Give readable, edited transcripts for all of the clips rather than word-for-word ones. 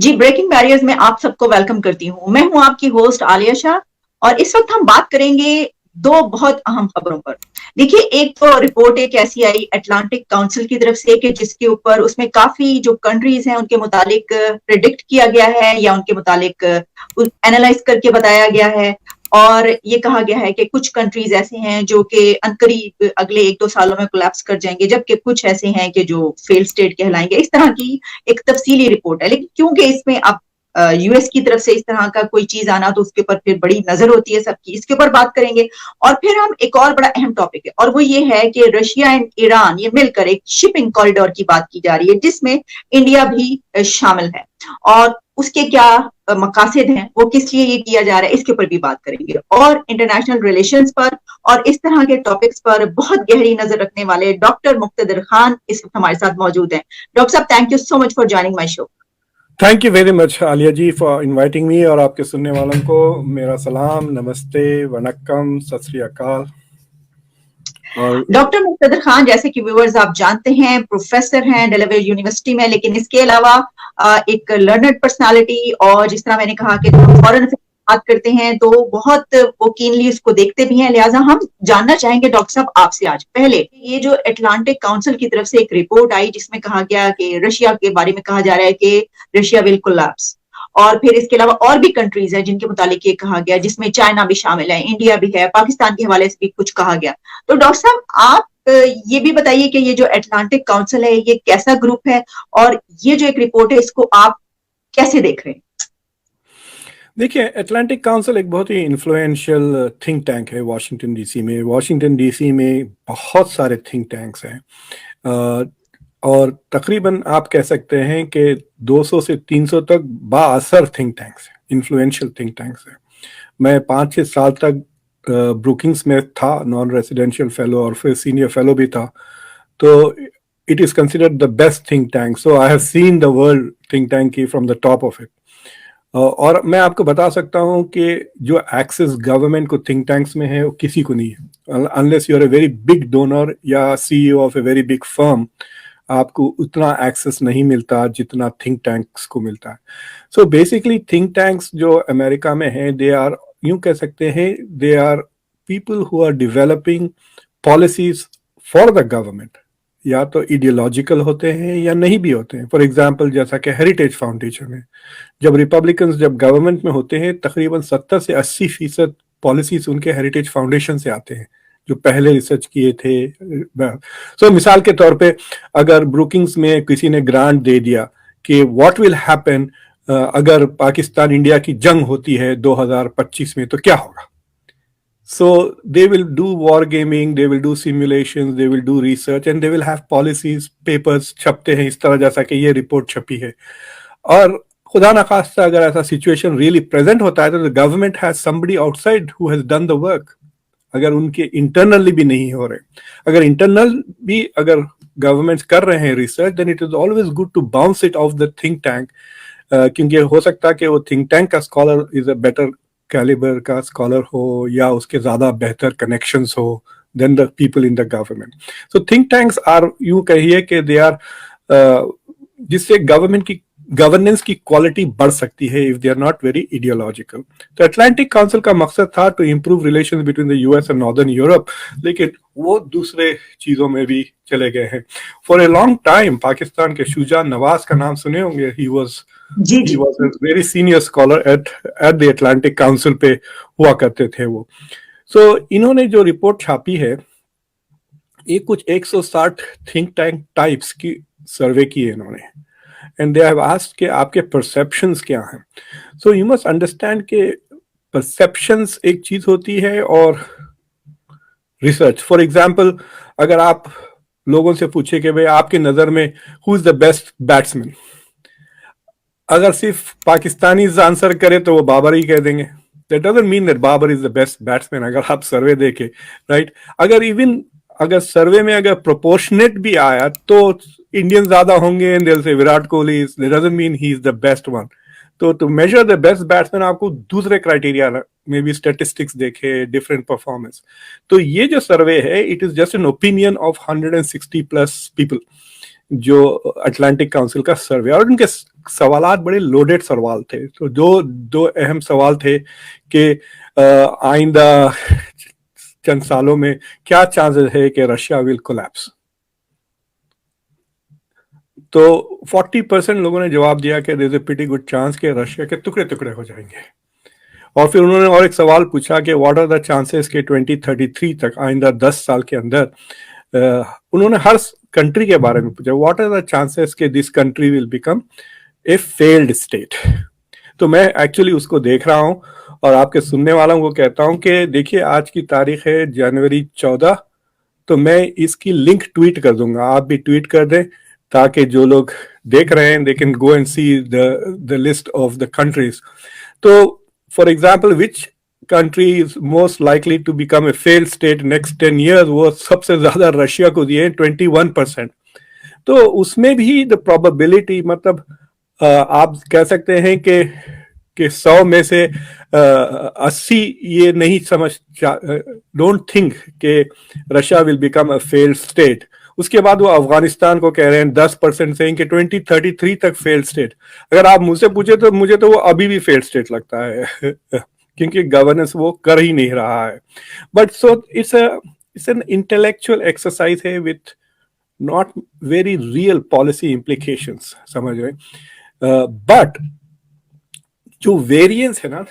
جی breaking barriers میں آپ سب کو ویلکم کرتی ہوں. میں ہوں آپ کی ہوسٹ عالیہ شاہ اور اس وقت ہم بات کریں گے دو بہت اہم خبروں پر. دیکھیے ایک تو رپورٹ ایک ایسی آئی اٹلانٹک کاؤنسل کی طرف سے کہ جس کے اوپر اس میں کافی جو کنٹریز ہیں ان کے متعلق پریڈکٹ کیا گیا ہے یا ان کے متعلق اینالائز کر کے بتایا گیا ہے اور یہ کہا گیا ہے کہ کچھ کنٹریز ایسے ہیں جو کہ عنقریب اگلے 1-2 سالوں میں کولیپس کر جائیں گے جبکہ کچھ ایسے ہیں کہ جو فیل سٹیٹ کہلائیں گے. اس طرح کی ایک تفصیلی رپورٹ ہے لیکن کیونکہ اس میں اب یو ایس کی طرف سے اس طرح کا کوئی چیز آنا تو اس کے اوپر پھر بڑی نظر ہوتی ہے سب کی, اس کے اوپر بات کریں گے. اور پھر ہم ایک اور بڑا اہم ٹاپک ہے اور وہ یہ ہے کہ رشیا اینڈ ایران یہ مل کر ایک شپنگ کوریڈور کی بات کی جا رہی ہے جس میں انڈیا بھی شامل ہے اور اس کے کیا مقاصد ہیں, وہ کس لیے یہ کیا جا رہا ہے, اس کے اوپر بھی بات کریں گے. اور انٹرنیشنل ریلیشنز پر اور اس طرح کے ٹاپکس پر بہت گہری نظر رکھنے والے ڈاکٹر مقتدر خان اس وقت ہمارے ساتھ موجود ہیں. ڈاکٹر صاحب thank you so much for joining my show. Thank you very much Aliya ji for inviting me, اور آپ کے سننے والوں کو میرا سلام, نمستے, ونکم, ست سری اکال. ڈاکٹر مقتدر خان جیسے کہ ویورز آپ جانتے ہیں پروفیسر ہیں ڈیلاویئر یونیورسٹی میں, لیکن اس کے علاوہ ایک لرنڈ پرسنالٹی, اور جس طرح میں نے کہا کہ فورن بات کرتے ہیں تو بہت وہ کینلی اس کو دیکھتے بھی ہیں. لہٰذا ہم جاننا چاہیں گے ڈاکٹر صاحب آپ سے آج پہلے یہ جو اٹلانٹک کاؤنسل کی طرف سے ایک رپورٹ آئی جس میں کہا گیا کہ رشیا کے بارے میں کہا جا رہا ہے کہ رشیا ول کولیپس, اور پھر اس کے علاوہ اور بھی کنٹریز ہیں جن کے متعلق یہ کہا گیا جس میں چائنا بھی شامل ہے, انڈیا بھی ہے, پاکستان کے حوالے سے بھی کچھ کہا گیا. تو ڈاکٹر صاحب آپ یہ بھی بتائیے کہ یہ جو اٹلانٹک کاؤنسل ہے یہ کیسا گروپ ہے اور یہ جو ایک رپورٹ ہے اس کو آپ کیسے دیکھ رہے ہیں؟ دیکھیے اٹلانٹک کاؤنسل ایک بہت ہی انفلوئنشیل تھنک ٹینک ہے واشنگٹن ڈی سی میں. واشنگٹن ڈی سی میں بہت سارے تھنک ٹینکس ہیں اور تقریباً آپ کہہ سکتے ہیں کہ 200 سے 300 تک با اثر تھنک ٹینکس ہیں, انفلوئنشیل تھنک ٹینکس ہیں. میں 5-6 سال تک بروکنگس میں تھا نان ریزیڈینشیل فیلو اور پھر سینئر فیلو بھی تھا, تو it is considered the best think tank. So I have seen the world think tank کی from the top of it. اور میں آپ کو بتا سکتا ہوں کہ جو ایکسس گورنمنٹ کو تھنک ٹینکس میں ہے وہ کسی کو نہیں ہے, unless you are a very big donor یا CEO of a very big firm, آپ کو اتنا ایکسس نہیں ملتا جتنا تھنک ٹینکس کو ملتا ہے. سو بیسکلی تھنک ٹینکس جو امریکہ میں ہیں دے آر, یوں کہہ سکتے ہیں, they are people who are developing policies for the government. یا تو ایڈیولوجیکل ہوتے ہیں یا نہیں بھی ہوتے ہیں. فار ایگزامپل جیسا کہ ہیریٹیج فاؤنڈیشن ہے, جب ریپبلکنز جب گورنمنٹ میں ہوتے ہیں تقریباً 70 سے 80% پالیسیز ان کے ہیریٹیج فاؤنڈیشن سے آتے ہیں جو پہلے ریسرچ کیے تھے. سو مثال کے طور پہ اگر بروکنگز میں کسی نے گرانٹ دے دیا کہ واٹ ول ہیپن اگر پاکستان انڈیا کی جنگ ہوتی ہے 2025 میں تو کیا ہوگا. So they will do war gaming, they will do simulations, they will do research and they will have policies, papers چھپتے ہیں اس طرح جیسا کہ یہ رپورٹ چھپی ہے. اور خدا نخواستہ اگر ایسا سچویشن ریئلی پریزنٹ ہوتا ہے تو the government has somebody outside who has done the work. اگر ان کے انٹرنلی بھی نہیں ہو رہے, اگر انٹرنل بھی اگر گورنمنٹس کر رہے ہیں research, then it is always good to bounce it off the think tank, کیونکہ ہو سکتا ہے کہ وہ تھنک ٹینک کا scholar is a better calibre کا اسکالر ہو یا اس کے زیادہ بہتر کنیکشنز ہو then the people in the government. So think tanks are, یوں کہیے کہ دے آر, جس سے گورنمنٹ کی گورننس کی کوالٹی بڑھ سکتی ہے if they are not very ideological. تو اٹلانٹک کاؤنسل کا مقصد تھا to improve relations between the U S and Northern Europe, لیکن وہ دوسرے چیزوں میں بھی چلے گئے ہیں. For a long time Pakistan کے شجاع نواز کا نام سنے ہوں گے. he was a very senior scholar at the Atlantic Council پہ ہوا کرتے تھے وہ. سو انہوں نے جو رپورٹ چھاپی ہے یہ کچھ 160 تھنک ٹینک ٹائپس کی سروے کی ہے انہوں نے, and they have asked کہ آپ کے perceptions کیا ہیں. so you must understand کہ perceptions ایک چیز ہوتی ہے اور research. for example اگر آپ لوگوں سے پوچھے کہ بھئی آپ کی نظر میں who is the best batsman, اگر صرف پاکستانیز آنسر کرے تو وہ بابر ہی کہہ دیں گے. that doesn't mean that Babar is the best batsman اگر آپ سروے دیکھیں, رائٹ. اگر سروے میں اگر پروپورشنیٹ بھی آیا تو انڈین زیادہ ہوں گے and they'll say Virat Kohli, that doesn't mean he is the best one. تو to measure the best batsman آپ کو دوسرے کرائٹیریا میں بھی اسٹیٹسٹکس دیکھے, ڈفرینٹ پرفارمنس. تو یہ جو سروے ہے it is just an opinion of 160 plus people جو اٹلانٹک کاؤنسل کا سروے, اور ان کے सवालात बड़े लोडेड सवाल थे। तो जो दो अहम सवाल थे कि आइंदा चंद सालों में क्या चांसेस है कि रशिया विल कोलैप्स। तो 40% लोगों ने जवाब दिया कि there is a pretty good chance कि रशिया के टुकड़े टुकड़े हो जाएंगे। और फिर उन्होंने और एक सवाल पूछा कि व्हाट आर द चांसेस के 2033 तक, आइंदा 10 साल के अंदर, उन्होंने हर कंट्री के बारे में पूछा, व्हाट आर द चांसेस के this country will become a failed state. तो मैं एक्चुअली उसको देख रहा हूं और आपके सुनने वालों को कहता हूं कि देखिए आज की तारीख है जनवरी 14, तो मैं इसकी लिंक ट्वीट कर दूंगा, आप भी ट्वीट कर दें ताकि जो लोग देख रहे हैं they can go and see the list of the countries. तो for example which country is most likely to become a failed state next 10 years, वो सबसे ज्यादा रशिया को दिए 21%। तो उसमें भी द प्रोबेबिलिटी, मतलब आप कह सकते हैं कि 100 में से 80 ये नहीं समझ, डोंट थिंक कि Russia will become a failed state. उसके बाद वो अफगानिस्तान को कह रहे हैं 10% से कि 2033 तक फेल्ड स्टेट। अगर आप मुझसे पूछे तो मुझे तो वो अभी भी फेल्ड स्टेट लगता है क्योंकि गवर्नेंस वो कर ही नहीं रहा है। But so it's an intellectual exercise है with not very real policy implications, समझ रहे। बट जो वेरिएंस है ना,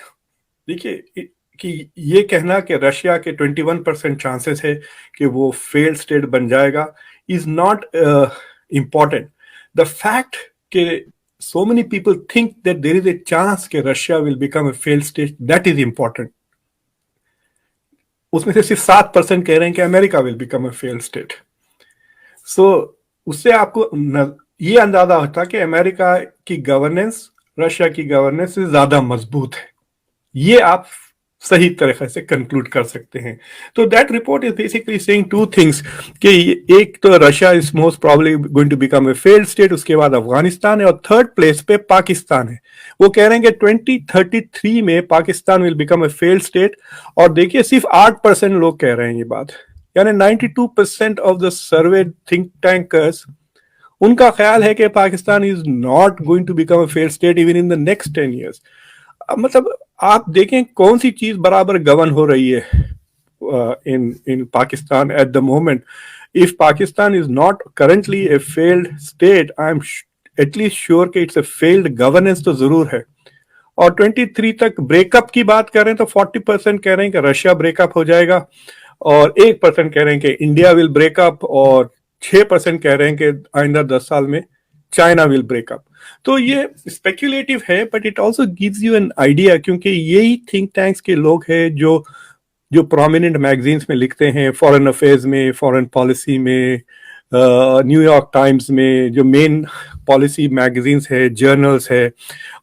देखिए कि ये कहना कि रशिया के 21% चांसेस है कि वो फेल्ड स्टेट बन जाएगा is not important. The fact कि so many people think that there is a chance कि Russia will become a failed state, that is important। उसमें से सिर्फ 7% कह रहे हैं कि America will become a failed state। so उससे आपको ये अंदाजा होता कि अमेरिका की गवर्नेंस रशिया की गवर्नेंस से ज्यादा मजबूत है, ये आप सही तरीके से कंक्लूड कर सकते हैं। तो that report is basically saying two things कि एक तो Russia is most probably going to become a failed state, उसके बाद अफगानिस्तान है और थर्ड प्लेस पे पाकिस्तान है। वो कह रहे हैं कि 2033 में Pakistan will become a failed state. और देखिए सिर्फ 8% लोग कह रहे हैं ये बात, यानी 92% of the survey think tankers, उनका ख्याल है कि Pakistan is not going to become a failed state even in the next 10 years। मतलब आप देखें कौन सी चीज बराबर गवर्न हो रही है in Pakistan at the moment. If Pakistan is not currently a failed state, I'm at least sure कि it's a failed governance तो जरूर है। और 23 तक ब्रेकअप की बात करें तो 40% कह रहे हैं कि रशिया ब्रेकअप हो जाएगा और 1% कह रहे हैं कि इंडिया विल ब्रेकअप और 6% कह रहे हैं कि आइंदा 10 साल में चाइना विल ब्रेकअप। तो ये स्पेक्युलेटिव है but it also gives you an idea, क्योंकि यही थिंक टैंक्स के लोग हैं जो प्रोमिनेंट मैगजीन्स में लिखते हैं, फॉरेन अफेयर्स में, फॉरेन पॉलिसी में, न्यूयॉर्क टाइम्स में, जो मेन पॉलिसी मैगजीन्स है, जर्नल्स है।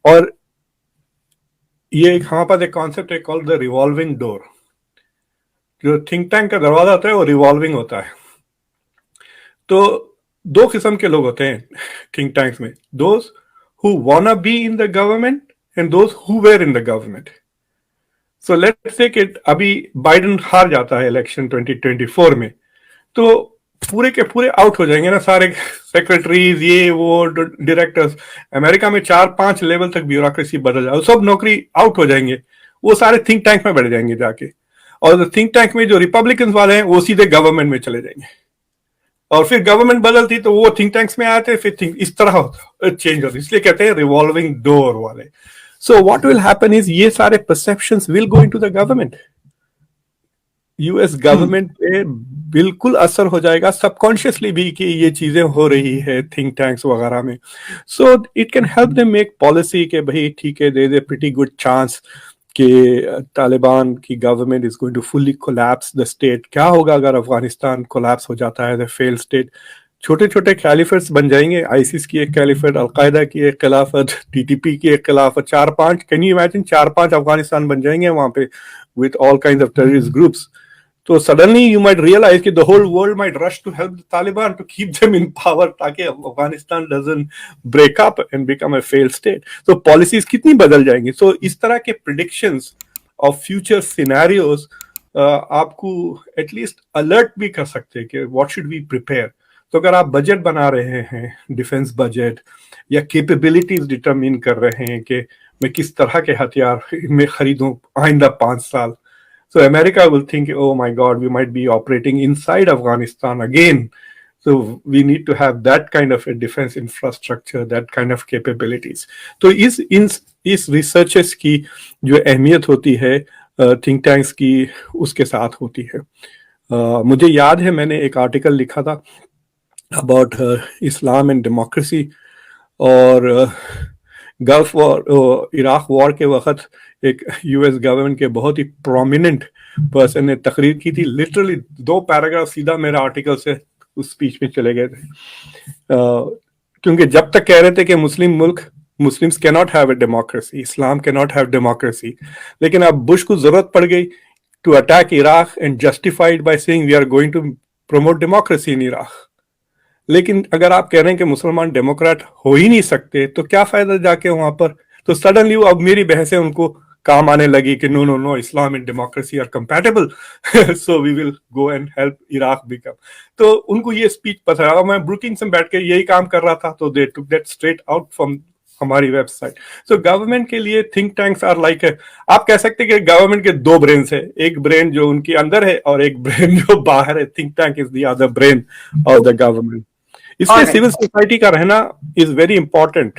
और ये यहाँ पर एक कॉन्सेप्ट है कॉल्ड द रिवॉल्विंग डोर। जो थिंक टैंक का दरवाजा होता है वो रिवॉल्विंग होता है। तो दो किस्म के लोग होते हैं थिंक टैंक्स में, those who वांना be in the government and those who were in the government. So let's say कि अभी बाइडेन हार जाता है इलेक्शन 2024 में, तो पूरे के पूरे आउट हो जाएंगे ना सारे सेक्रेटरीज, ये वो डायरेक्टर्स। अमेरिका में 4-5 लेवल तक ब्यूरोक्रेसी बदल जाए, सब नौकरी आउट हो जाएंगे, वो सारे थिंक टैंक में बैठ जाएंगे जाके। और थिंक टैंक में जो रिपब्लिकन वाले हैं वो सीधे गवर्नमेंट में चले जाएंगे और फिर गवर्नमेंट बदलती तो वो थिंक टैंक्स में आते, फिर इस तरह चेंज होता, इसलिए कहते हैं रिवॉल्विंग डोर वाले। So what will happen is ये सारे perceptions will go into the government. US government पे बिल्कुल असर हो जाएगा सबकॉन्शियसली भी कि ये चीजें हो रही है थिंक टैंक्स वगैरह में। So it can help them make policy के भाई ठीक है, there is a pretty good chance कि तालिबान की government is going to fully collapse the state. क्या होगा अगर अफगानिस्तान कोलैप्स हो जाता है, द फेल्ड स्टेट? छोटे छोटे कैलिफेट्स बन जाएंगे, आईसिस की एक कैलिफेट, अलकायदा की एक खिलाफत, टीटीपी की एक खिलाफत, 4-5, कैन यू इमेजिन 4-5 अफगानिस्तान बन जाएंगे वहां पे with all kind of terrorist groups. तो सडनली यू माइट रियलाइज कि the whole world might rush to help the Taliban to keep them in power ताकि Afghanistan doesn't break up and become a failed state. तो policies कितनी बदल जाएंगी। So इस तरह के प्रेडिक्शंस ऑफ फ्यूचर सिनेरियोज आपको एटलीस्ट अलर्ट भी कर सकते हैं कि व्हाट शुड वी प्रिपेयर। तो अगर आप बजट बना रहे हैं, डिफेंस बजट, या कैपेबिलिटीज डिटरमिन कर रहे हैं कि मैं किस तरह के हथियार में खरीदूं आइंदा 5 साल, so America will think, oh my God, we might be operating inside Afghanistan again. So we need to have that kind of a defense infrastructure, that kind of capabilities. तो इस रिसर्चेस की जो अहमियत होती है थिंक टैंक्स की, उसके साथ होती है. मुझे याद है मैंने एक आर्टिकल लिखा था अबाउट इस्लाम एंड डेमोक्रेसी, और गल्फ वॉर, इराक वॉर के वक्त एक यूएस गवर्नमेंट के बहुत ही प्रोमिनेंट पर्सन ने तकरीर की थी. लिटरली 2 पैराग्राफ सीधा मेरे आर्टिकल से उस स्पीच में चले गए थे, क्योंकि जब तक कह रहे थे कि Muslims can not have a democracy, Islam can not have democracy, लेकिन अब बुश को जरूरत पड़ गई to attack Iraq and justified by saying we are going to promote democracy in Iraq. लेकिन अगर आप कह रहे हैं कि मुसलमान डेमोक्रेट हो ही नहीं सकते, तो क्या फायदा जाके वहां पर. तो सडनली वो, अब मेरी बहसें उनको काम आने लगी कि no no no, Islam and democracy are compatible, so we will go and help Iraq become. तो उनको ये स्पीच पता है. मैं ब्रुकिंग्स में बैठ के यही काम कर रहा था, तो they took that straight out from हमारी वेबसाइट. सो गवर्नमेंट के लिए थिंक टैंक्स आर लाइक, आप कह सकते हैं कि गवर्नमेंट के 2 ब्रेन्स है, एक ब्रेन जो उनके अंदर है और एक ब्रेन जो बाहर है. Think tank is the other brain of the government. इसलिए सिविल सोसाइटी का रहना इज वेरी इंपॉर्टेंट.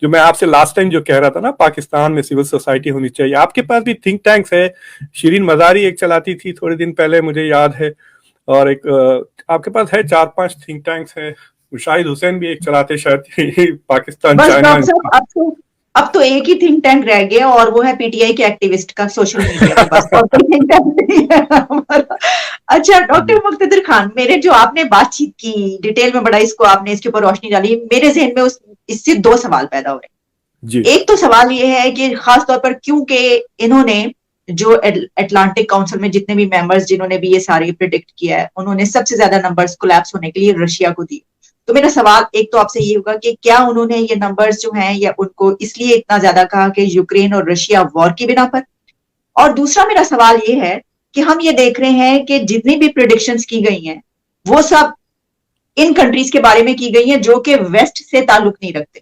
जो मैं आपसे लास्ट टाइम जो कह रहा था ना, पाकिस्तान में सिविल सोसाइटी होनी चाहिए. आपके पास भी थिंक टैंक्स है. शिरीन मजारी एक चलाती थी थोड़े दिन पहले, मुझे याद है, और एक आपके पास है 4-5 थिंक टैंक्स है. शाहिद हुसैन भी एक चलाते शायद पाकिस्तान चाइना. अब तो एक ही थिंक टैंक रह गया, और वो है पीटीआई के एक्टिविस्ट का सोशल मीडिया के पास. और थिंक टैंक नहीं है हमारा. अच्छा डॉक्टर मुक्तदिर खान, मेरे जो आपने बातचीत की डिटेल में, बड़ा इसको आपने इसके ऊपर रोशनी डाली, मेरे जहन में इससे 2 सवाल पैदा हो रहे हैं. एक तो सवाल ये है कि खास तौर पर क्योंकि इन्होंने जो अटलांटिक काउंसिल में जितने भी मेंबर्स जिन्होंने भी ये सारे प्रिडिक्ट किया है, उन्होंने सबसे ज्यादा नंबर्स कोलैप्स होने के लिए रशिया को दिए. तो मेरा सवाल एक तो आपसे ये होगा कि क्या उन्होंने ये नंबर्स जो हैं, या उनको इसलिए इतना ज्यादा कहा कि यूक्रेन और रशिया वॉर की बिना पर. और दूसरा मेरा सवाल ये है कि हम ये देख रहे हैं कि जितनी भी प्रिडिक्शंस की गई हैं वो सब इन कंट्रीज के बारे में की गई हैं जो कि वेस्ट से ताल्लुक नहीं रखते,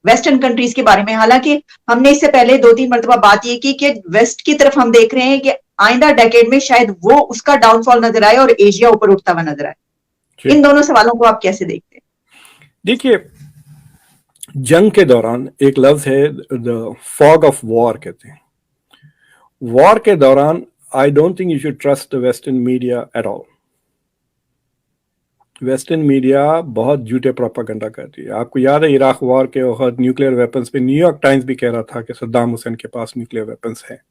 वेस्टर्न कंट्रीज के बारे में. हालांकि हमने इससे पहले 2-3 मरतबा बात ये की कि वेस्ट की तरफ हम देख रहे हैं कि आइंदा डेकेड में शायद वो उसका डाउनफॉल नजर आए और एशिया ऊपर उठता हुआ नजर आए. इन दोनों सवालों को आप कैसे देखते हैं? देखिए, जंग के दौरान एक लफ्ज है द फॉग ऑफ वॉर कहते हैं. वॉर के दौरान I don't think you should trust the western media at all. Western media बहुत झूठे प्रोपेगेंडा करती है. आपको याद है इराक वॉर के वक्त न्यूक्लियर वेपन्स पे न्यूयॉर्क टाइम्स भी कह रहा था कि सद्दाम हुसैन के पास न्यूक्लियर वेपन्स हैं.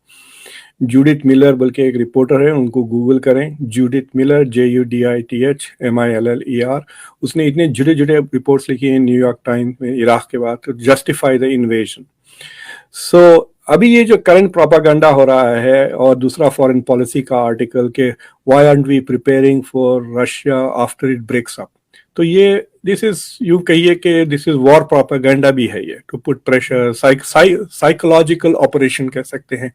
जूडिथ मिलर बल्कि एक रिपोर्टर है, उनको गूगल करें, जूडिथ मिलर, JUDITH MILLER. उसने इतने जुड़े रिपोर्ट्स लिखी हैं न्यूयॉर्क टाइम्स में इराक के बाद टू जस्टिफाई द इन्वेजन. सो अभी ये जो करंट प्रोपेगेंडा हो रहा है, और दूसरा फॉरेन पॉलिसी का आर्टिकल के why aren't we preparing for Russia after it breaks up, तो ये दिस इज, यूं कहिए कि दिस इज वॉर प्रोपेगेंडा भी है ये, to put pressure, psychological operation कह सकते हैं.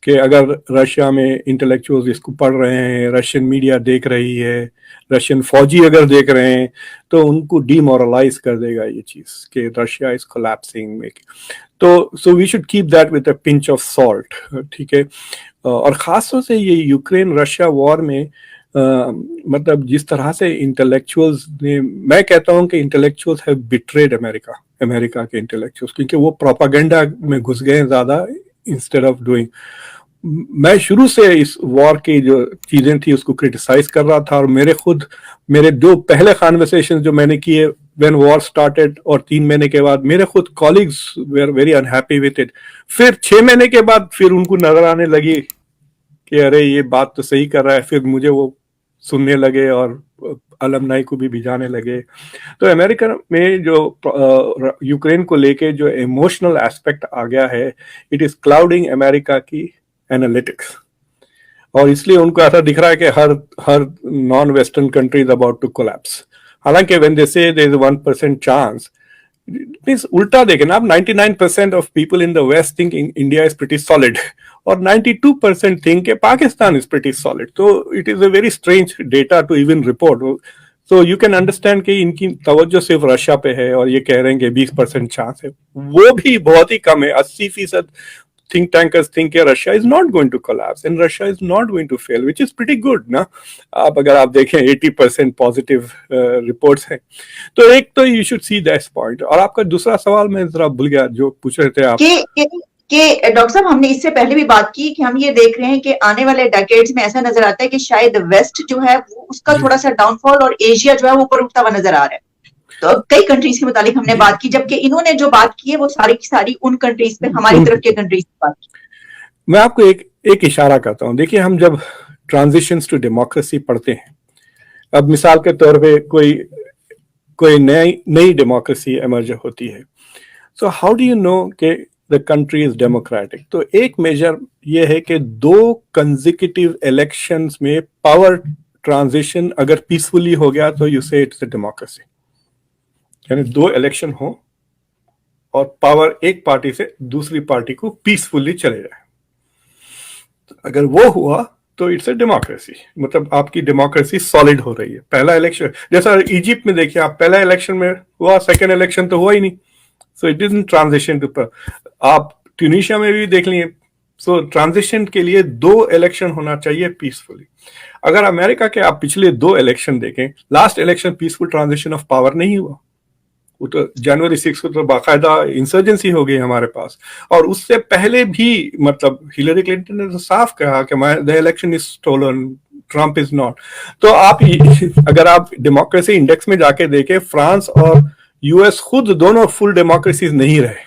कि अगर रशिया में इंटेलेक्चुअल्स इसको पढ़ रहे हैं, रशियन मीडिया देख रही है, रशियन फौजी अगर देख रहे हैं, तो उनको डीमोरलाइज कर देगा ये चीज कि रशिया इज कोलैप्सिंग. तो so we should keep that with a pinch of salt. ठीक है. और खास तौर से ये यूक्रेन रशिया वॉर में मतलब जिस तरह से इंटेलेक्चुअल्स ने, मैं कहता हूं कि इंटेलेक्चुअल्स हैव बिट्रेड अमेरिका के इंटेलेक्चुअल्स, क्योंकि वो प्रोपेगेंडा में घुस गए ज्यादा इंस्टेड ऑफ डूइंग. मैं शुरू से इस वॉर की जो चीजें थी उसको क्रिटिसाइज कर रहा था, और मेरे 2 पहले कॉन्वर्सेशन जो मैंने किए व्हेन वॉर स्टार्टेड, और 3 महीने के बाद मेरे खुद colleagues were very unhappy with it. फिर 6 महीने के बाद फिर उनको नजर आने लगी कि अरे ये बात तो सही कर रहा है. फिर मुझे वो सुनने लगे और अलमनाई को भी भिजाने लगे. तो अमेरिका में जो यूक्रेन को लेके जो इमोशनल एस्पेक्ट आ गया है, इट इज क्लाउडिंग अमेरिका की एनालिटिक्स, और इसलिए उनको ऐसा दिख रहा है कि हर non Western country is about to collapse. हालांकि when they say there is 1% chance, means उल्टा देखें ना, आप 99% of people in the West think India is pretty solid, और 92% थिंक कि पाकिस्तान इज प्रीटी सॉलिड. तो it is a very strange data to even report. So you can understand कि इनकी तवज्जो सिर्फ रशिया पे है और ये कह रहे हैं कि 20% चांस है, वो भी बहुत ही कम है। 80% think tankers think कि Russia is not going to collapse and Russia is not going to fail, which is pretty good ना। आप अगर आप देखें 80% पॉजिटिव रिपोर्ट्स हैं, तो एक तो you should see that point। और आपका दूसरा सवाल मैं जरा भूल गया जो पूछ रहे थे आप कि डॉक्टर साहब, हमने इससे पहले भी बात की कि हम ये देख रहे हैं कि आने वाले डेकेड्स में ऐसा नजर आता है कि शायद वेस्ट जो है वो उसका थोड़ा सा डाउनफॉल और एशिया जो है वो ऊपर उठता हुआ नजर आ रहा है। तो कई कंट्रीज के मुतालिक हमने बात की, जबकि इन्होंने जो बात की है वो सारी की सारी उन कंट्रीज पे, हमारी तरफ के कंट्रीज की बात की। मैं आपको एक इशारा करता हूं। देखिए, हम जब ट्रांजिशंस टू डेमोक्रेसी पढ़ते हैं, अब मिसाल के तौर पे कोई नई डेमोक्रेसी एमर्ज होती है, so how do you know कि द कंट्री इज डेमोक्रेटिक? तो एक मेजर ये है कि 2 कंसेक्यूटिव इलेक्शंस में पावर ट्रांजिशन अगर पीसफुली हो गया तो यू से इट्स अ डेमोक्रेसी। यानी 2 इलेक्शन हो और पावर एक पार्टी से दूसरी पार्टी को पीसफुली चले जाए, तो अगर वो हुआ तो इट्स अ डेमोक्रेसी, मतलब आपकी डेमोक्रेसी सॉलिड हो रही है। पहला इलेक्शन, जैसा इजिप्ट में देखिए आप, पहला इलेक्शन में हुआ, सेकेंड इलेक्शन तो हुआ ही नहीं, so it isn't transition to. आप ट्यूनीशिया में भी देख लिए, सो ट्रांजिशन के लिए 2 इलेक्शन होना चाहिए पीसफुली। अगर अमेरिका के आप पिछले 2 इलेक्शन देखें, last election peaceful transition of power नहीं हुआ, वो तो जनवरी 6 को तो बाकायदा इंसर्जेंसी हो गई हमारे पास। और उससे पहले भी मतलब हिलरी क्लिंटन ने तो साफ कहा कि the election is stolen, Trump is not. तो आप अगर आप डेमोक्रेसी इंडेक्स में जाके देखें, फ्रांस और यूएस खुद दोनों फुल डेमोक्रेसीज नहीं रहे,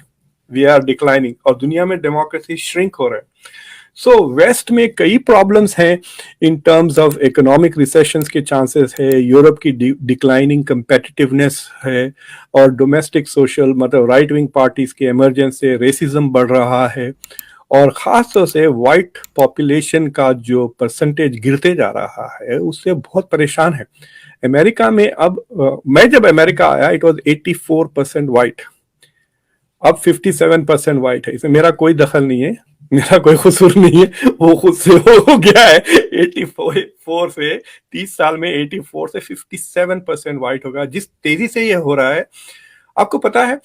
वी आर डिक्लाइनिंग, और दुनिया में डेमोक्रेसी श्रिंक हो रहा है। सो वेस्ट में कई प्रॉब्लम्स हैं in terms of economic recessions के चांसेस है, यूरोप की डिक्लाइनिंग कंपेटिटिवनेस है, और डोमेस्टिक सोशल मतलब राइट विंग पार्टीज के इमरजेंस से रेसिज्म बढ़ रहा है, और खास तौर से वाइट पॉपुलेशन का जो परसेंटेज गिरते जा रहा है उससे बहुत परेशान है। अमेरिका में अब मैं जब अमेरिका आया इट वाज 84% वाइट, अब 57% वाइट है। इसमें मेरा कोई दखल नहीं है, मेरा कोई कसूर नहीं है, वो खुद से हो गया है। 84 से 30 साल में 84 से 57% वाइट होगा। जिस तेजी से ये हो रहा है, आपको पता है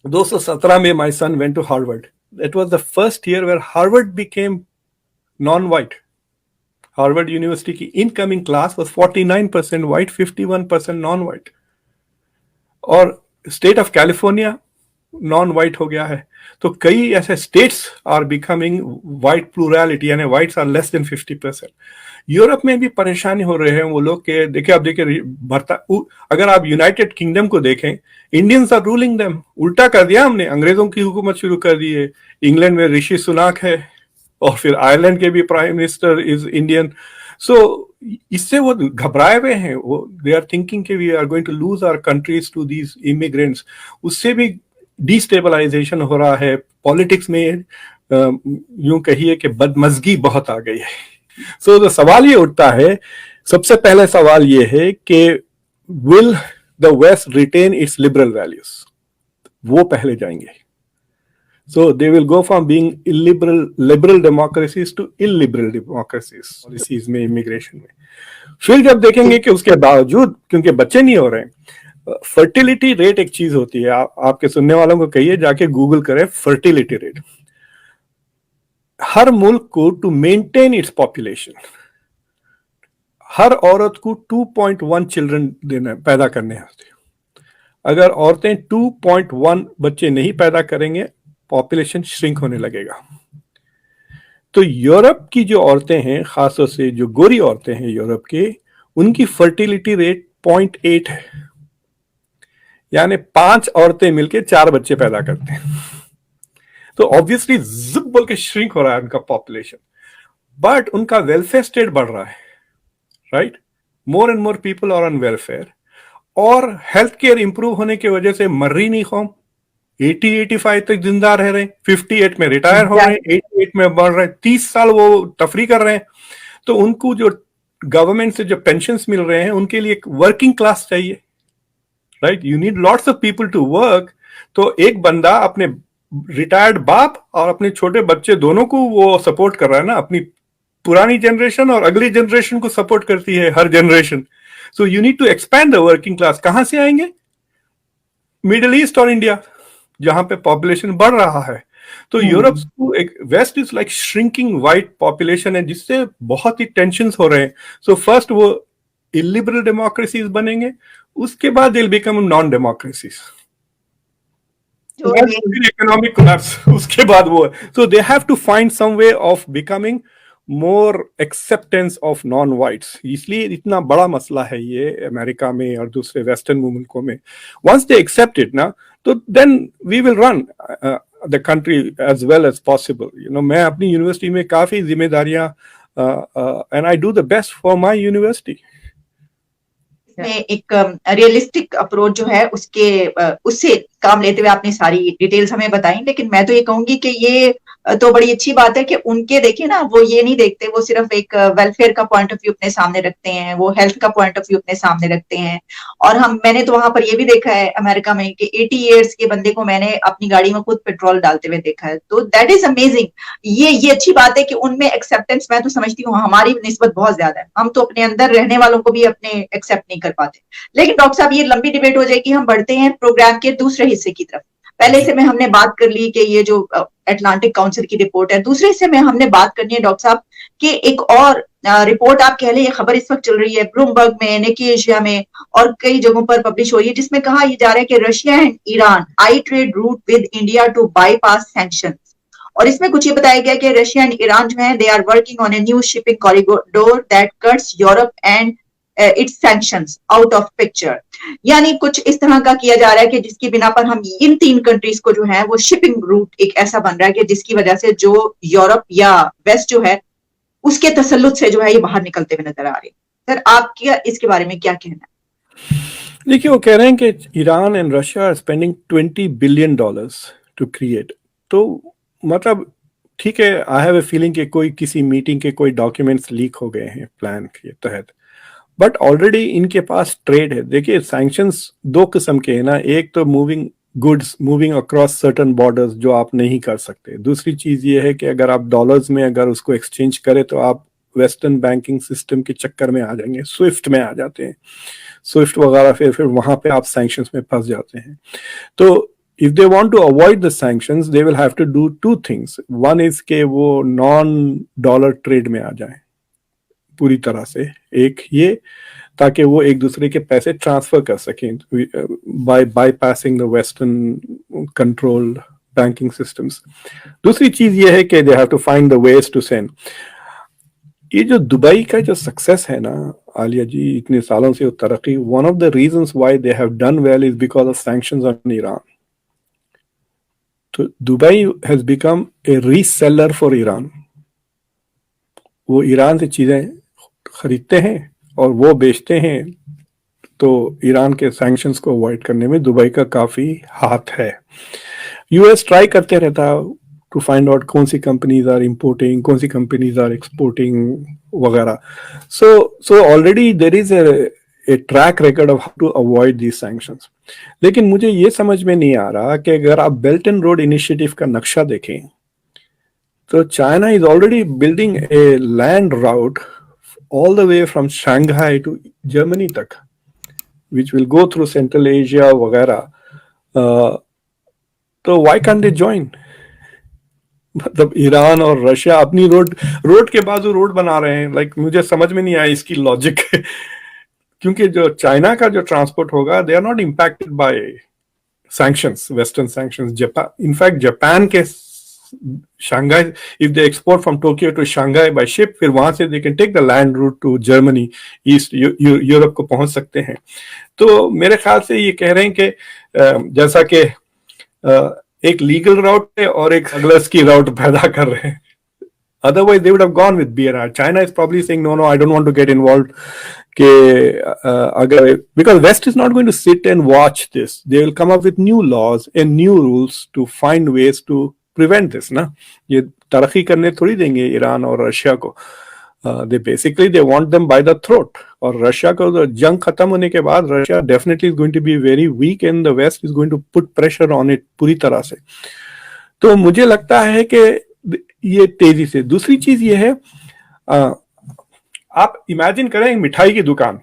2017 में my son went to Harvard, it was the first year where Harvard became non white. Harvard University की incoming class was 49% white, 51% non white. और state of California non white हो गया है। तो कई ऐसे states are becoming white plurality, यानी whites are less than 50%। Europe में भी परेशानी हो रहे हैं वो लोग के। देखिए, आप देखिए अगर आप यूनाइटेड किंगडम को देखें, इंडियंस आर रूलिंग देम। उल्टा कर दिया हमने, अंग्रेजों की हुकूमत शुरू कर दी है। इंग्लैंड में ऋषि सुनाक है, और फिर आयरलैंड के भी prime minister is Indian. So इससे वो घबराए हुए हैं, वो दे आर थिंकिंग कि we are going to lose our countries to these immigrants. उससे भी डिस्टेबलाइजेशन हो रहा है। पॉलिटिक्स में यूं कहिए कि बदमजगी बहुत आ गई है। सो तो सवाल ये उठता है, सबसे पहले सवाल ये है कि will the West retain its liberal values? वो पहले जाएंगे। So they will go from being liberal democracies to illiberal democracies policies में, इमिग्रेशन में। फिर जब देखेंगे कि उसके बावजूद, क्योंकि बच्चे नहीं हो रहे हैं, फर्टिलिटी रेट एक चीज होती है, आपके सुनने वालों को कहिए जाके गूगल करें फर्टिलिटी रेट। हर मुल्क को टू मेंटेन इट्स पॉपुलेशन, हर औरत को 2.1 चिल्ड्रन देना, पैदा करने होते। अगर औरतें 2.1 बच्चे नहीं पैदा करेंगे, पॉपुलेशन श्रिंक होने लगेगा। तो यूरोप की जो औरतें हैं, खासतौर से जो गोरी औरतें हैं यूरोप के, उनकी फर्टिलिटी रेट 0.8 है, यानी 5 औरतें मिलकर 4 बच्चे पैदा करते हैं। तो ऑब्वियसली जिप बोल के श्रिंक हो रहा है उनका पॉपुलेशन, बट उनका वेलफेयर स्टेट बढ़ रहा है, right? More and more people are on welfare, और हेल्थ केयर इंप्रूव होने की वजह से मर रही नहीं कौम। 80-85 तक जिंदा रह रहे हैं, 58 में रिटायर हो रहे हैं, 88 में बढ़ रहे हैं, 30 साल वो तफरी कर रहे हैं। तो उनको जो गवर्नमेंट से जो पेंशन मिल रहे हैं, उनके लिए एक वर्किंग क्लास चाहिए, right? You need lots of people to work. तो एक बंदा अपने रिटायर्ड बाप और अपने छोटे बच्चे दोनों को वो सपोर्ट कर रहा है ना, अपनी पुरानी जनरेशन और अगली जनरेशन को सपोर्ट करती है हर generation. So you need to expand the working class. कहाँ से आएंगे? मिडिल ईस्ट और इंडिया, जहां पे पॉपुलेशन बढ़ रहा है. तो यूरोप को एक West is like shrinking white population है, जिससे बहुत ही टेंशन हो रहे हैं. सो फर्स्ट वो इलिबरल डेमोक्रेसीज बनेंगे, उसके बाद they will become non democracies, economic collapse, उसके बाद वो. So they have to find some way of becoming more acceptance of non whites. इसलिए इतना बड़ा मसला है ये अमेरिका में और दूसरे वेस्टर्न मुल्कों में. वंस दे एक्सेप्ट इट ना, तो then we will run the country as well as possible. You know, मैं अपनी यूनिवर्सिटी में काफी जिम्मेदारियां and I do the best for my university. में एक रियलिस्टिक अप्रोच जो है उससे काम लेते हुए आपने सारी डिटेल्स हमें बताई. लेकिन मैं तो ये कहूंगी कि ये तो बड़ी अच्छी बात है कि उनके देखिए ना, वो ये नहीं देखते, वो सिर्फ एक वेलफेयर का पॉइंट ऑफ व्यू अपने सामने रखते हैं, वो हेल्थ का पॉइंट ऑफ व्यू अपने सामने रखते हैं. और मैंने तो वहां पर ये भी देखा है अमेरिका में कि 80 ईयर्स के बंदे को मैंने अपनी गाड़ी में खुद पेट्रोल डालते हुए देखा है. तो दैट इज अमेजिंग. ये अच्छी बात है कि उनमें एक्सेप्टेंस, मैं तो समझती हूँ हमारी निस्बत बहुत ज्यादा है. हम तो अपने अंदर रहने वालों को भी अपने एक्सेप्ट नहीं कर पाते. लेकिन डॉक्टर साहब, ये लंबी डिबेट हो जाएगी. हम बढ़ते हैं प्रोग्राम के दूसरे हिस्से की तरफ. पहले से में हमने बात कर ली कि ये जो अटलांटिक काउंसिल की रिपोर्ट है. दूसरे हिस्से में हमने बात करनी है डॉक्टर साहब कि एक और रिपोर्ट, आप कह लें ये खबर इस वक्त चल रही है ब्लूमबर्ग में, निकी एशिया में और कई जगहों पर पब्लिश हो रही है, जिसमें कहा यह जा रहा है कि Russia and Iran I trade route with India to bypass sanctions. और इसमें कुछ ये बताया गया कि रशिया एंड ईरान जो है, they are working on a new shipping corridor that cuts Europe and its sanctions out of picture. यानी कुछ इस तरह का किया जा रहा है कि जिसकी बिना पर हम इन 3 कंट्रीज को जो है वो शिपिंग रूट एक ऐसा बन रहा है कि जिसकी वजह से जो यूरोप या वेस्ट जो है उसके तसल्लुत से जो है ये बाहर निकलते हुए नजर आ रहे हैं. सर, आप क्या इसके बारे में क्या कहना है? देखिए, वो कह रहे हैं कि Iran and Russia are spending $20 billion to create. तो मतलब ठीक है, आई हैव ए फीलिंग कि कोई किसी मीटिंग के कोई डॉक्यूमेंट्स लीक हो गए हैं प्लान के तहत, बट ऑलरेडी इनके पास ट्रेड है. देखिए, सैंक्शंस 2 किस्म के हैं ना. एक तो moving goods moving across certain borders जो आप नहीं कर सकते. दूसरी चीज ये है कि अगर आप डॉलर्स में अगर उसको एक्सचेंज करें तो आप वेस्टर्न बैंकिंग सिस्टम के चक्कर में आ जाएंगे, स्विफ्ट में आ जाते हैं, स्विफ्ट वगैरह, फिर वहां पे आप सैंक्शंस में फंस जाते हैं. तो if they want to avoid the sanctions, they will have to do 2 things. One is कि वो नॉन डॉलर ट्रेड में आ जाए पूरी तरह से, एक ये, ताकि वो एक दूसरे के पैसे ट्रांसफर कर सकें by bypassing the western controlled banking systems. दूसरी चीज ये है कि they have to find the ways to send. ये जो दुबई का जो सक्सेस है ना आलिया जी, इतने सालों से वो तरक्की, one of the reasons why they have done well is because of sanctions on Iran. तो Dubai has become a reseller for Iran. वो ईरान से चीजें खरीदते हैं और वो बेचते हैं. तो ईरान के सैंक्शंस को अवॉइड करने में दुबई का काफी हाथ है. यूएस ट्राई करते रहता टू फाइंड आउट कौन सी कंपनीज आर इंपोर्टिंग, कौन सी कंपनीज आर एक्सपोर्टिंग वगैरह. So already there is a track record of how to avoid these sanctions. लेकिन मुझे ये समझ में नहीं आ रहा कि अगर आप बेल्ट एंड रोड इनिशिएटिव का नक्शा देखें तो China is already building a land route all the way from Shanghai to Germany तक, which will go through Central Asia वगैरह. तो why can't they join? मतलब ईरान और रशिया अपनी रोड के बाजू रोड बना रहे हैं. लाइक मुझे समझ में नहीं आया इसकी लॉजिक. क्योंकि जो चाइना का जो ट्रांसपोर्ट होगा, they are not impacted by sanctions, western sanctions. Japan, in fact Japan के Shanghai, if they export from Tokyo to Shanghai by ship, फिर वहां से they can take the land route to Germany, East Europe को पहुंच सकते हैं. तो मेरे ख्याल से ये कह रहे हैं कि जैसा कि एक लीगल राउट है और एक अगलस की राउट पैदा कर रहे हैं. Otherwise they would have gone with BNR. China is probably saying no, I don't want to get involved. Because West is not going to sit and watch this. They will come up with new laws and new rules to find ways to prevent this. ना ये तरक्की करने थोड़ी देंगे Iran और Russia को. they want them by the throat. और Russia को तो जंग खत्म होने के बाद Russia definitely is going to be very weak and the West is going to put pressure on it पूरी तरह से. तो मुझे लगता है कि ये तेजी से. दूसरी चीज ये है, आप इमेजिन करें मिठाई की दुकान,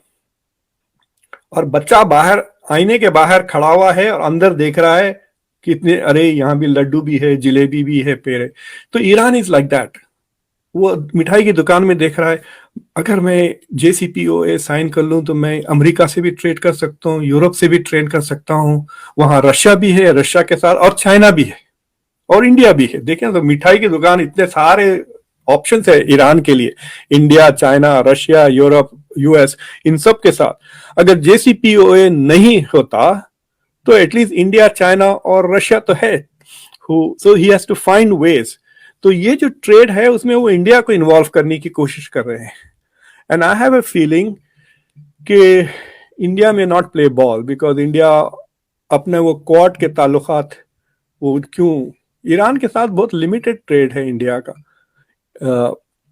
اور بچہ باہر آئینے کے باہر کھڑا ہوا ہے اور اندر دیکھ رہا ہے کتنے ارے یہاں بھی لڈو بھی ہے جلیبی بھی ہے پیڑے. تو ایران از لائک دیٹ. وہ مٹھائی کی دکان میں دیکھ رہا ہے اگر میں JCPOA سائن کر لوں تو میں امریکہ سے بھی ٹریڈ کر سکتا ہوں, یورپ سے بھی ٹریڈ کر سکتا ہوں, وہاں رشیا بھی ہے, رشیا کے ساتھ اور چائنا بھی ہے اور انڈیا بھی ہے. دیکھیں تو مٹھائی کی دکان اتنے سارے آپشنز ہے ایران کے لیے, India, China, Russia, Europe, US, ان سب کے ساتھ. اگر JCPOA نہیں ہوتا تو ایٹ لیسٹ انڈیا, چائنا اور رشیا تو ہے. So he has to find ways. تو یہ جو ٹریڈ ہے اس میں وہ انڈیا کو انوالو کرنے کی کوشش کر رہے ہیں. And I have a feeling کہ انڈیا میں not play ball because India اپنے وہ کوارڈ کے تعلقات وہ کیوں ایران کے ساتھ بہت لمیٹڈ ٹریڈ ہے انڈیا کا,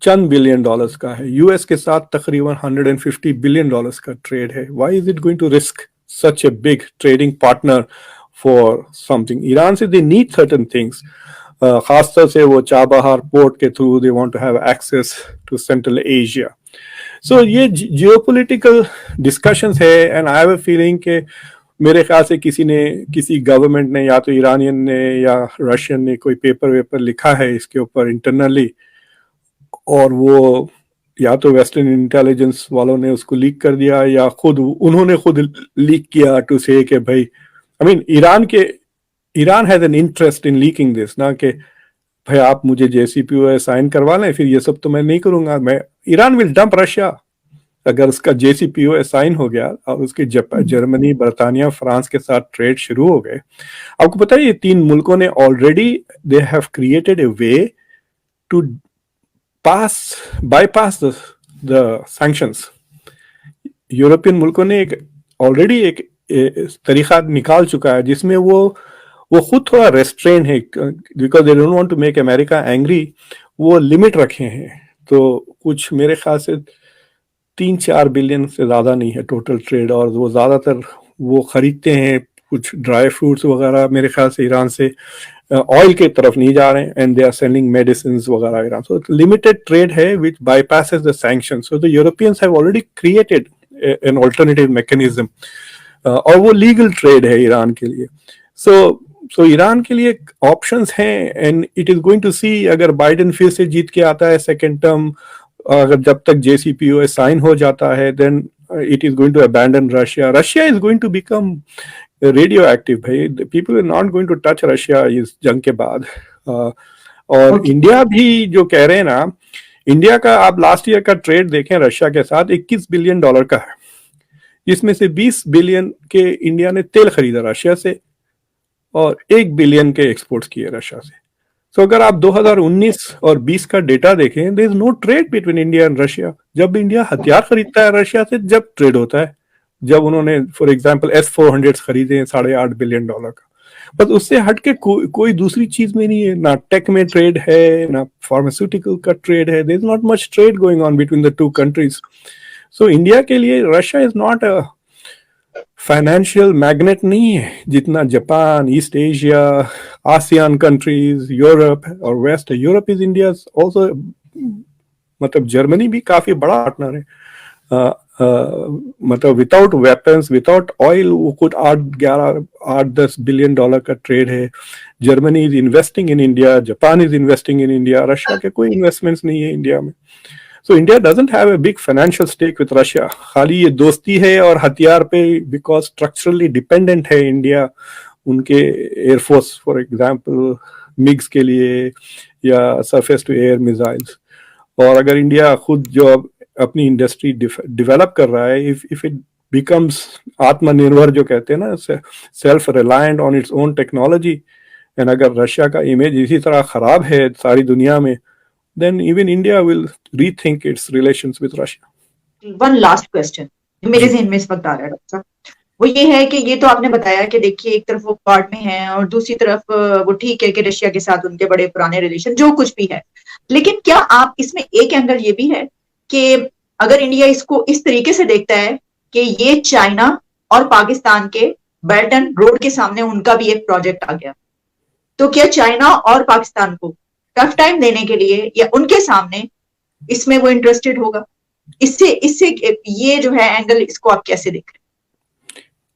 چند بلین ڈالرز کا ہے. US کے ساتھ تقریباً $150 بلین کا ٹریڈ ہے. Why is it going to risk such a big trading partner for something? Iran سے they need certain things. خاص طور سے وہ چابہار پورٹ کے through they want to have access to Central Asia. So یہ geopolitical discussions ہے and I have a feeling کہ میرے خیال سے کسی گورنمنٹ نے یا تو ایرانین نے یا رشین نے کوئی پیپر لکھا ہے اس کے اوپر انٹرنلی, اور وہ یا تو ویسٹرن انٹیلیجنس والوں نے اس کو لیک کر دیا یا انہوں نے خود لیک کیا ٹو سے کہ بھائی I mean Iran has an interest in leaking this, نہ کہ بھائی آپ مجھے JCPOA سائن کروا لیں پھر یہ سب تو میں نہیں کروں گا. ایران ول ڈمپ رشیا اگر اس کا JCPOA سائن ہو گیا اور اس کے جرمنی, برطانیہ, فرانس کے ساتھ ٹریڈ شروع ہو گئے. آپ کو پتہ ہے یہ تین ملکوں نے already they have created a way to bypass the sanctions. European ملکوں نے آلریڈی ایک طریقہ نکال چکا ہے جس میں وہ خود تھوڑا ریسٹرین ہے because they don't want to make America angry. وہ لمٹ رکھے ہیں تو کچھ میرے خیال سے 3-4 بلین سے زیادہ نہیں ہے ٹوٹل ٹریڈ, اور وہ زیادہ تر وہ خریدتے ہیں کچھ ڈرائی فروٹس وغیرہ میرے خیال سے ایران سے, آئل کی طرف نہیں جا رہے ہیں and they are sending medicines وغیرہ ایران. سو لمیٹڈ ٹریڈ ہے which bypasses the sanction. So the Europeans have already created an alternative mechanism, اور وہ لیگل ٹریڈ ہے ایران کے لیے. سو ایران کے لیے آپشنز ہیں and it is going to see اگر بائیڈن پھر سے جیت کے آتا ہے سیکنڈ ٹرم, اگر جب تک JCPOA سائن ہو جاتا ہے then it is going to abandon Russia. Russia is going to become radioactive. بھائی people are not going to touch Russia اس جنگ کے بعد. اور انڈیا بھی جو کہہ رہے ہیں نا, انڈیا کا آپ لاسٹ ایئر کا ٹریڈ دیکھیں رشیا کے ساتھ $21 بلین کا ہے, جس میں سے 20 بلین کے انڈیا نے تیل خریدا رشیا سے اور 1 بلین کے ایکسپورٹس کیے رشیا سے. سو اگر آپ 2019 اور 20 کا ڈیٹا دیکھیں there is no trade between India and Russia. جب انڈیا ہتھیار خریدتا ہے رشیا سے جب ٹریڈ ہوتا ہے, جب انہوں نے فار ایگزامپل S-400 خریدے ہیں $8.5 بلین کا, بس اس سے ہٹ کے کوئی دوسری چیز میں نہیں ہے. نہ ٹیک میں ٹریڈ ہے, نہ فارماسیوٹیکل کا ٹریڈ ہے. there is not much trade going on between the two countries. So India کے لیے Russia is not a financial magnet نہیں ہے جتنا Japan, East Asia, ASEAN countries, Europe اور West. Europe is India also, مطلب Germany بھی کافی بڑا partner ہے. مطلب وداؤٹ ویپنس, وداؤٹ آئل وہ کچھ 8-10 بلین کا ٹریڈ ہے. Germany is investing in India, Japan is investing in India. Russia کے کوئی انویسٹمنٹس نہیں ہے انڈیا میں. So India doesn't have a big financial stake with Russia. خالی یہ دوستی ہے اور ہتھیار پہ because structurally dependent ہے انڈیا ان کے air force for example MiGs کے لیے یا surface to air missiles. اور اگر انڈیا خود جو اپنی انڈسٹری ڈیولپ کر رہا ہے, if it becomes Atma Nirbhar جو کہتے ہیں نا, self reliant on its own technology, and اگر رشیا کا امیج اسی طرح خراب ہے ساری دنیا میں, then even India will rethink its relations with Russia. One last question میرے ذہن میں اس وقت آ رہا ہے ڈاکٹر صاحب, وہ یہ ہے کہ یہ تو آپ نے بتایا کہ دیکھیے ایک طرف وہ پارٹ میں ہیں اور دوسری طرف وہ ٹھیک ہے کہ رشیا کے ساتھ ان کے بڑے پرانے ریلیشن جو کچھ بھی ہے, لیکن کیا آپ اس میں ایک اینگل یہ بھی ہے کہ اگر انڈیا اس کو اس طریقے سے دیکھتا ہے کہ یہ چائنا اور پاکستان کے بیلٹ اینڈ روڈ کے سامنے ان کا بھی ایک پروجیکٹ آ گیا, تو کیا چائنا اور پاکستان کو ٹف ٹائم دینے کے لیے یا ان کے سامنے اس میں وہ انٹرسٹڈ ہوگا؟ اس سے یہ جو ہے اینگل, اس کو آپ کیسے دیکھ رہے ہیں؟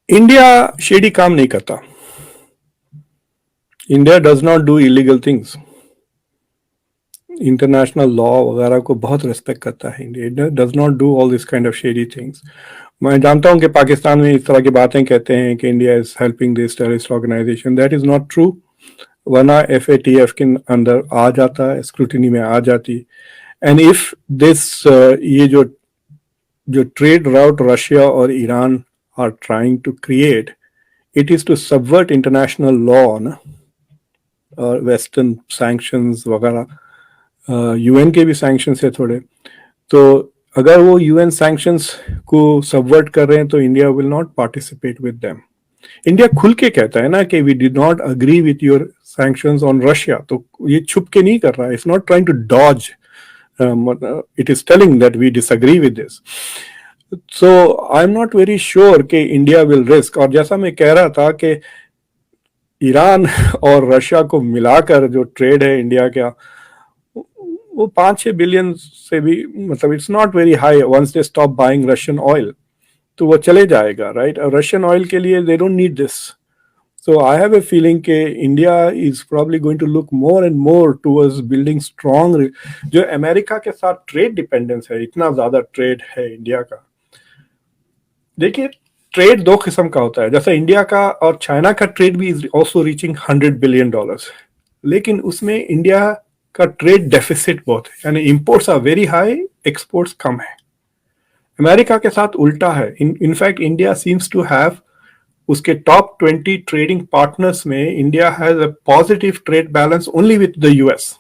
इंडिया शेडी काम नहीं करता. India does not do illegal things. International law वगैरह को बहुत रिस्पेक्ट करता है India. India does not do all this kind of shady things. मैं जानता हूं कि पाकिस्तान में इस तरह की बातें कहते हैं कि India is helping this terrorist organisation. That is not true. वरना FATF के अंदर आ जाता, स्क्रूटिनी में आ जाती. एंड इफ दिस ये जो ट्रेड राउट रशिया और Iran are trying to create, it is to subvert international law ना, और वेस्टर्न सैंक्शंस वगैरह. UN के भी सैंक्शंस है थोड़े. तो अगर वो UN सैंक्शंस को सबवर्ट कर रहे हैं तो India will not participate with them. India खुल के कहता है ना कि we did not agree with your sanctions on Russia. तो ये छुप के नहीं कर रहा है. It's not trying to dodge. It is telling that we disagree with this. So I am not very sure कि इंडिया विल रिस्क. और जैसा मैं कह रहा था कि ईरान और रशिया को मिलाकर जो ट्रेड है इंडिया का, वो 5-6 बिलियन से भी, मतलब it's not very high. Once they stop buying Russian oil तो वो चले जाएगा, राइट. रशियन ऑयल के लिए they don't need this. So I have a feeling कि India is probably going to look more and more towards building strong. जो America के साथ ट्रेड डिपेंडेंस है, इतना ज्यादा ट्रेड है इंडिया का. देखिए, ट्रेड दो किस्म का होता है. जैसा इंडिया का और चाइना का ट्रेड भी इज ऑल्सो रीचिंग $100 बिलियन. लेकिन उसमें इंडिया का ट्रेड डेफिसिट बहुत है, यानी imports are very high, exports कम है. अमेरिका के साथ उल्टा है. In fact India seems to have, उसके टॉप 20 ट्रेडिंग पार्टनर्स में India has a positive trade balance only with the US.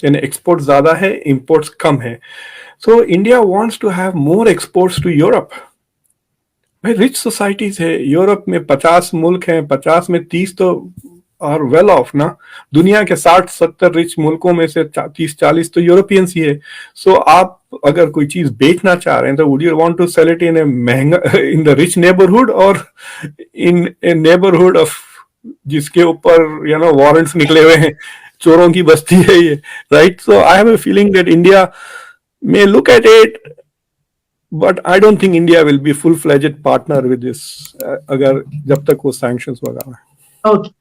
यानी एक्सपोर्ट ज्यादा है, इंपोर्ट्स कम है. So India wants to have more exports to Europe. भाई रिच सोसाइटीज है Europe में. 50 मुल्क हैं, 50 में 30 तो आर वेल ऑफ ना. दुनिया के 60-70 रिच मुल्कों में से 30-40 तो यूरोपियंस ही है. सो आप अगर कोई चीज बेचना चाह रहे हैं तो would you want to sell it in a महंगा, इन द रिच नेबरहुड और इन ए नेबरहुड ऑफ जिसके ऊपर वारंट्स निकले हुए हैं, चोरों की बस्ती है ये, right. So I have a feeling that India may look at it, but I don't think India will be full-fledged partner with this अगर जब तक वो sanctions वगैरह. Okay.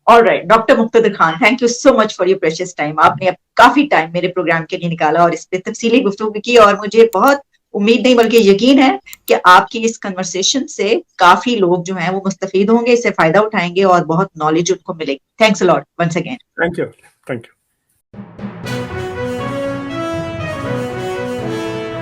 All right, Dr. Muqtadir Khan, thank you so much for your precious time. आपने काफी time मेरे programme के लिए निकाला और इस पे तफसीली गुफ्तगू की, और मुझे बहुत उम्मीद नहीं बल्कि यकीन है कि आपकी इस कन्वर्सेशन से काफी लोग जो हैं वो मुस्तफीद होंगे, इससे फायदा उठाएंगे और बहुत नॉलेज उनको मिलेगी. Thanks a lot once again. Thank you.